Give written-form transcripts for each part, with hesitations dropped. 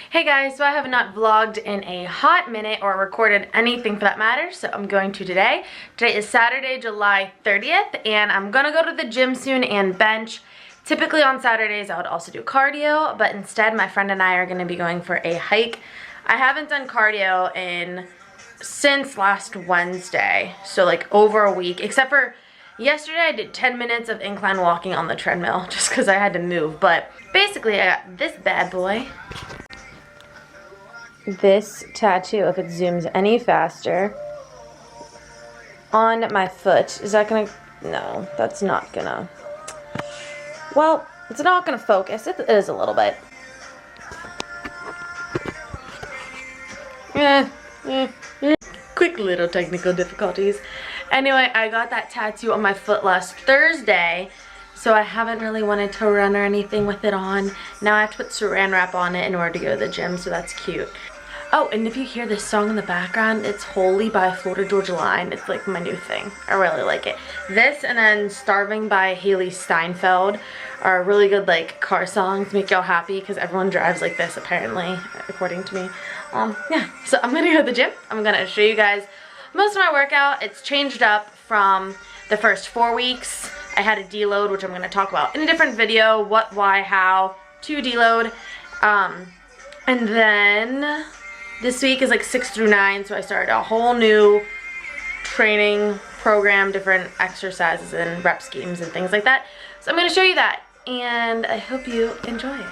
Hey guys, so I have not vlogged in a hot minute or recorded anything for that matter, so I'm going to today. Today is Saturday, July 30th, and I'm gonna go to the gym soon and bench. Typically on Saturdays I would also do cardio, but instead my friend and I are gonna be going for a hike. I haven't done cardio since last Wednesday, so like over a week, except for yesterday I did 10 minutes of incline walking on the treadmill just because I had to move. But basically I got this bad boy. This tattoo, if it zooms any faster, on my foot. Is that gonna, no, that's not gonna, well, it's not gonna focus. It is a little bit. Quick little technical difficulties. Anyway, I got that tattoo on my foot last Thursday, so I haven't really wanted to run or anything with it on. Now I have to put saran wrap on it in order to go to the gym, so that's cute. Oh, and if you hear this song in the background, it's Holy by Florida Georgia Line. It's like my new thing. I really like it. This and then Starving by Haley Steinfeld are really good like car songs, make y'all happy because everyone drives like this apparently, according to me. Yeah, so I'm gonna go to the gym. I'm gonna show you guys most of my workout. It's changed up from the first 4 weeks. I had a deload, which I'm gonna talk about in a different video, what, why, how to deload. And then this week is like 6 through 9, so I started a whole new training program, different exercises and rep schemes and things like that. So I'm going to show you that, and I hope you enjoy it.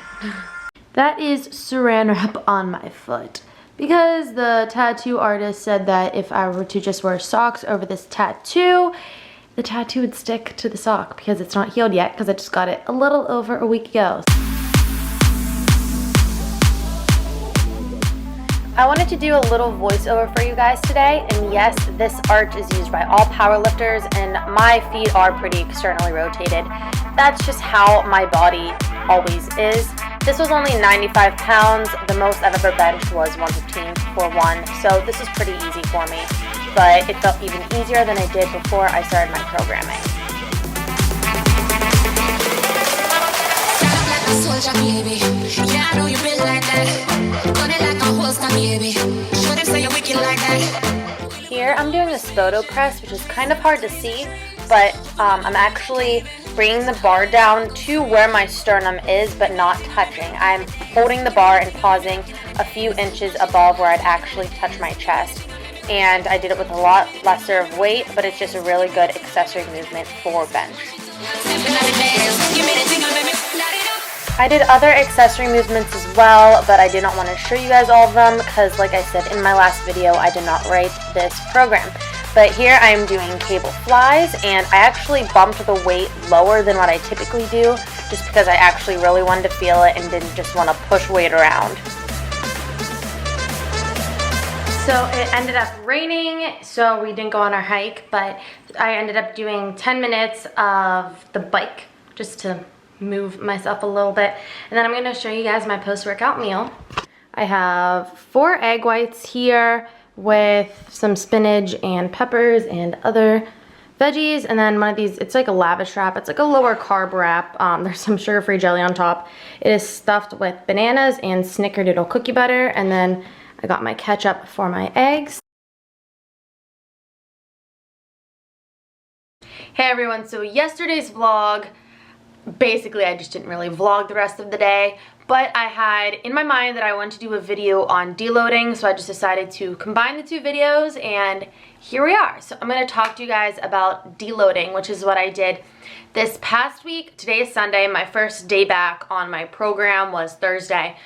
That is saran wrap on my foot, because the tattoo artist said that if I were to just wear socks over this tattoo, the tattoo would stick to the sock because it's not healed yet, because I just got it a little over a week ago. I wanted to do a little voiceover for you guys today, and yes, this art is used by all powerlifters, and my feet are pretty externally rotated. That's just how my body always is. This was only 95 pounds. The most I've ever benched was 115 for one, so this is pretty easy for me, but it felt even easier than it did before I started my programming. Yeah, I know you been like that. Got it like a holster, baby. Show them say you're wicked like that. Here I'm doing this photo press, which is kind of hard to see, but I'm actually bringing the bar down to where my sternum is, but not touching. I'm holding the bar and pausing a few inches above where I'd actually touch my chest. And I did it with a lot lesser of weight, but it's just a really good accessory movement for bench. I did other accessory movements as well, but I did not want to show you guys all of them because, like I said in my last video, I did not write this program. But here I am doing cable flies, and I actually bumped the weight lower than what I typically do just because I actually really wanted to feel it and didn't just want to push weight around. So it ended up raining, so we didn't go on our hike, but I ended up doing 10 minutes of the bike just to move myself a little bit, and then I'm going to show you guys my post-workout meal. I have 4 egg whites here with some spinach and peppers and other veggies, and then one of these, it's like a lavish wrap. It's like a lower carb wrap. There's some sugar-free jelly on top. It is stuffed with bananas and snickerdoodle cookie butter, and then I got my ketchup for my eggs. Hey everyone, so yesterday's vlog, basically I just didn't really vlog the rest of the day, but I had in my mind that I wanted to do a video on deloading, so I just decided to combine the 2 videos, and here we are. So I'm going to talk to you guys about deloading, which is what I did this past week. Today is Sunday. My first day back on my program was Thursday.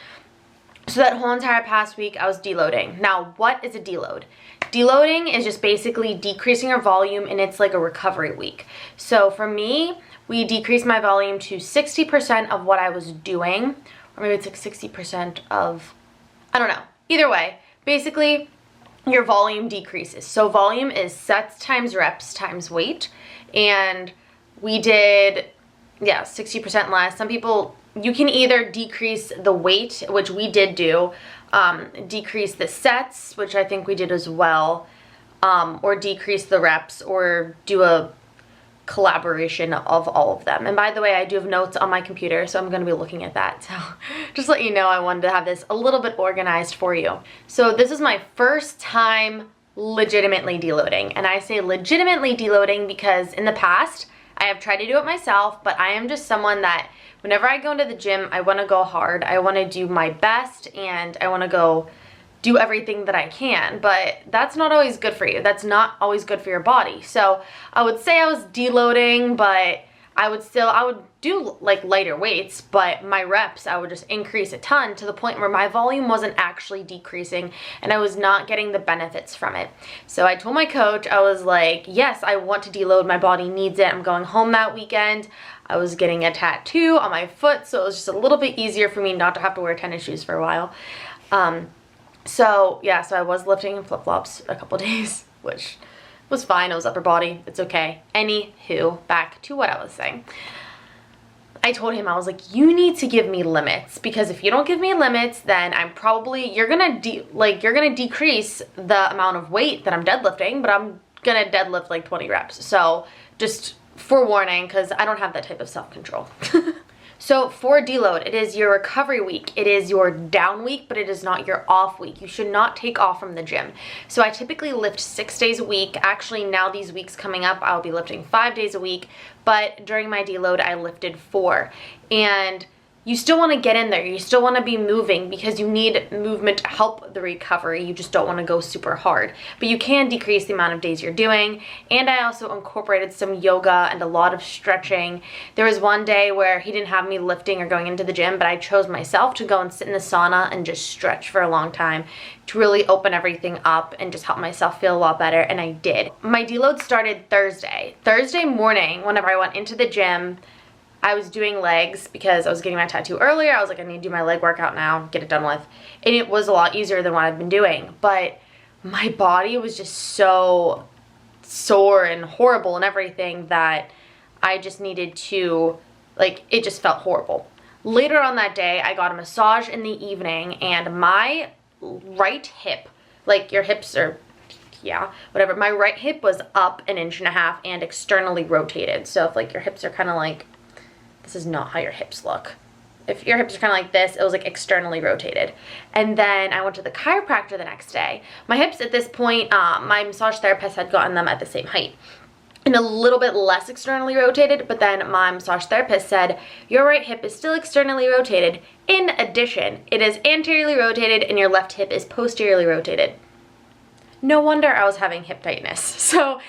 So that whole entire past week I was deloading. Now, what is a deload? Deloading is just basically decreasing your volume, and it's like a recovery week. So for me, we decreased my volume to 60% of what I was doing, or maybe it's like 60% of, I don't know. Either way, basically your volume decreases. So volume is sets times reps times weight, and we did, yeah, 60% less. Some people, you can either decrease the weight, which we did do, decrease the sets, which I think we did as well, or decrease the reps, or do a collaboration of all of them. And by the way, I do have notes on my computer, so I'm going to be looking at that. So just let you know, I wanted to have this a little bit organized for you. So this is my first time legitimately deloading. And I say legitimately deloading because in the past, I have tried to do it myself, but I am just someone that whenever I go into the gym, I want to go hard. I want to do my best, and I want to go do everything that I can, but that's not always good for you. That's not always good for your body. So I would say I was deloading, but I would do like lighter weights, but my reps, I would just increase a ton to the point where my volume wasn't actually decreasing and I was not getting the benefits from it. So I told my coach, I was like, yes, I want to deload. My body needs it. I'm going home that weekend. I was getting a tattoo on my foot, so it was just a little bit easier for me not to have to wear tennis shoes for a while. So yeah, so I was lifting in flip-flops a couple days, which was fine. It was upper body. It's okay. Anywho, back to what I was saying. I told him, I was like, you need to give me limits, because if you don't give me limits, then I'm probably, you're gonna decrease the amount of weight that I'm deadlifting, but I'm gonna deadlift like 20 reps. So just forewarning, because I don't have that type of self-control. So for deload, it is your recovery week. It is your down week, but it is not your off week. You should not take off from the gym. So I typically lift 6 days a week. Actually, now these weeks coming up, I'll be lifting 5 days a week. But during my deload, I lifted 4. And you still want to get in there. You still want to be moving because you need movement to help the recovery. You just don't want to go super hard. But you can decrease the amount of days you're doing. And I also incorporated some yoga and a lot of stretching. There was one day where he didn't have me lifting or going into the gym, but I chose myself to go and sit in the sauna and just stretch for a long time to really open everything up and just help myself feel a lot better, and I did. My deload started Thursday. Thursday morning, whenever I went into the gym, I was doing legs because I was getting my tattoo earlier. I was like, I need to do my leg workout now, get it done with. And it was a lot easier than what I've been doing. But my body was just so sore and horrible and everything that I just needed to, like, it just felt horrible. Later on that day, I got a massage in the evening, and my right hip, like your hips are, yeah, whatever. My right hip was up 1.5 inches and externally rotated. So if like your hips are kind of like, this is not how your hips look. If your hips are kind of like this, it was like externally rotated. And then I went to the chiropractor the next day. My hips at this point, my massage therapist had gotten them at the same height and a little bit less externally rotated, but then my massage therapist said, your right hip is still externally rotated. In addition, it is anteriorly rotated and your left hip is posteriorly rotated. No wonder I was having hip tightness. So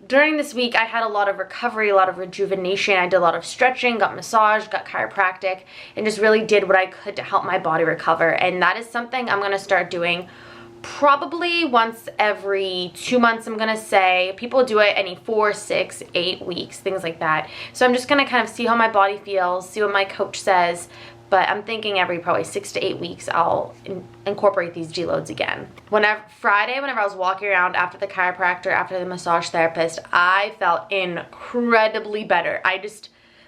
during this week, I had a lot of recovery, a lot of rejuvenation. I did a lot of stretching, got massage, got chiropractic, and just really did what I could to help my body recover. And that is something I'm going to start doing probably once every 2 months, I'm going to say. People do it any 4, 6, 8 weeks, things like that. So I'm just going to kind of see how my body feels, see what my coach says. But I'm thinking every probably 6 to 8 weeks, I'll incorporate these deloads again. Friday, whenever I was walking around after the chiropractor, after the massage therapist, I felt incredibly better.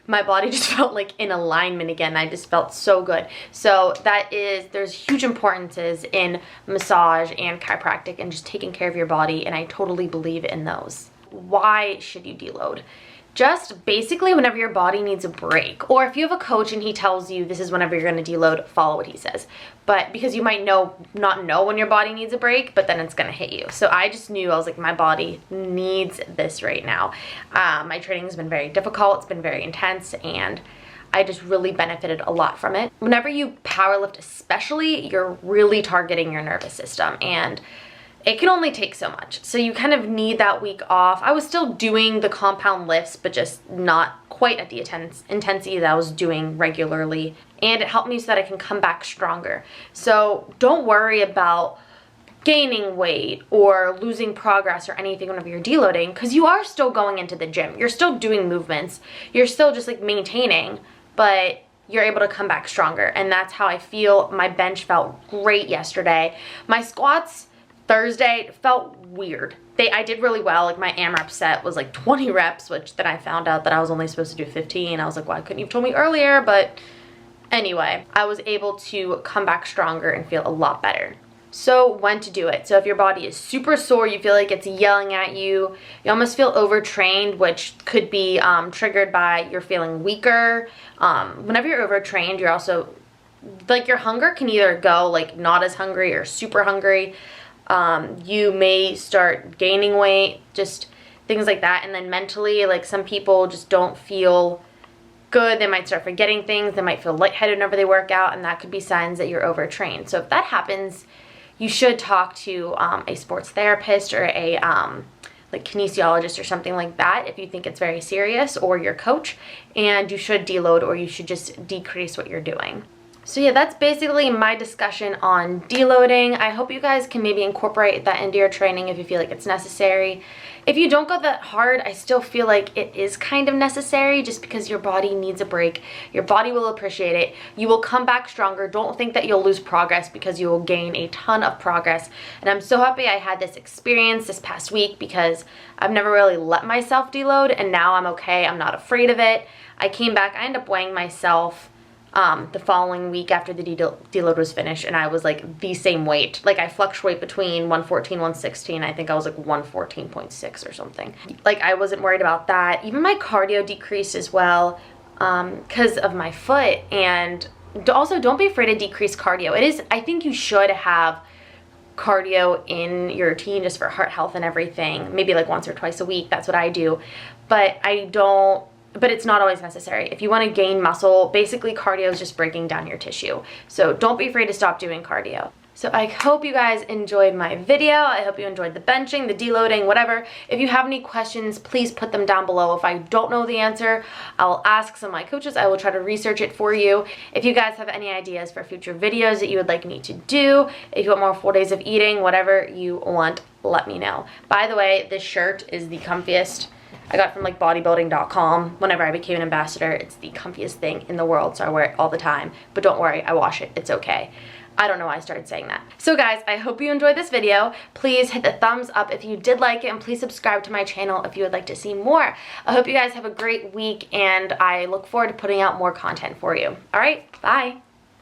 My body just felt like in alignment again. I just felt so good. So there's huge importances in massage and chiropractic and just taking care of your body, and I totally believe in those. Why should you deload? Just basically whenever your body needs a break, or if you have a coach and he tells you this is whenever you're going to deload, follow what he says. But because you might not know when your body needs a break, but then it's going to hit you. So I just knew, I was like, my body needs this right now. My training has been very difficult. It's been very intense, and I just really benefited a lot from it. Whenever you powerlift especially, you're really targeting your nervous system, and it can only take so much. So you kind of need that week off. I was still doing the compound lifts, but just not quite at the intensity that I was doing regularly. And it helped me so that I can come back stronger. So don't worry about gaining weight or losing progress or anything whenever you're deloading, because you are still going into the gym. You're still doing movements. You're still just like maintaining, but you're able to come back stronger. And that's how I feel. My bench felt great yesterday. My squats Thursday felt weird. I did really well. Like my AMRAP set was like 20 reps, which then I found out that I was only supposed to do 15. I was like, well, couldn't you have told me earlier? But anyway, I was able to come back stronger and feel a lot better. So when to do it. So if your body is super sore, you feel like it's yelling at you, you almost feel overtrained, which could be triggered by you're feeling weaker. Whenever you're overtrained, you're also, like, your hunger can either go like not as hungry or super hungry. You may start gaining weight, just things like that. And then mentally, like, some people just don't feel good. They might start forgetting things. They might feel lightheaded whenever they work out, and that could be signs that you're overtrained. So if that happens, you should talk to a sports therapist or a like kinesiologist or something like that if you think it's very serious, or your coach, and you should deload, or you should just decrease what you're doing. So yeah, that's basically my discussion on deloading. I hope you guys can maybe incorporate that into your training if you feel like it's necessary. If you don't go that hard, I still feel like it is kind of necessary, just because your body needs a break. Your body will appreciate it. You will come back stronger. Don't think that you'll lose progress, because you will gain a ton of progress. And I'm so happy I had this experience this past week, because I've never really let myself deload, and now I'm okay. I'm not afraid of it. I came back, I ended up weighing myself the following week after the deload was finished, and I was like the same weight. Like, I fluctuate between 114, 116. I think I was like 114.6 or something. Like, I wasn't worried about that. Even my cardio decreased as well because of my foot. And also, don't be afraid to decrease cardio. I think you should have cardio in your routine just for heart health and everything. Maybe like once or twice a week. That's what I do. But it's not always necessary. If you want to gain muscle, basically cardio is just breaking down your tissue. So don't be afraid to stop doing cardio. So I hope you guys enjoyed my video. I hope you enjoyed the benching, the deloading, whatever. If you have any questions, please put them down below. If I don't know the answer, I'll ask some of my coaches. I will try to research it for you. If you guys have any ideas for future videos that you would like me to do, if you want more 4 days of eating, whatever you want, let me know. By the way, this shirt is the comfiest. I got it from like bodybuilding.com. Whenever I became an ambassador, it's the comfiest thing in the world, so I wear it all the time. But don't worry, I wash it. It's okay. I don't know why I started saying that. So guys, I hope you enjoyed this video. Please hit the thumbs up if you did like it, and please subscribe to my channel if you would like to see more. I hope you guys have a great week, and I look forward to putting out more content for you. All right, bye.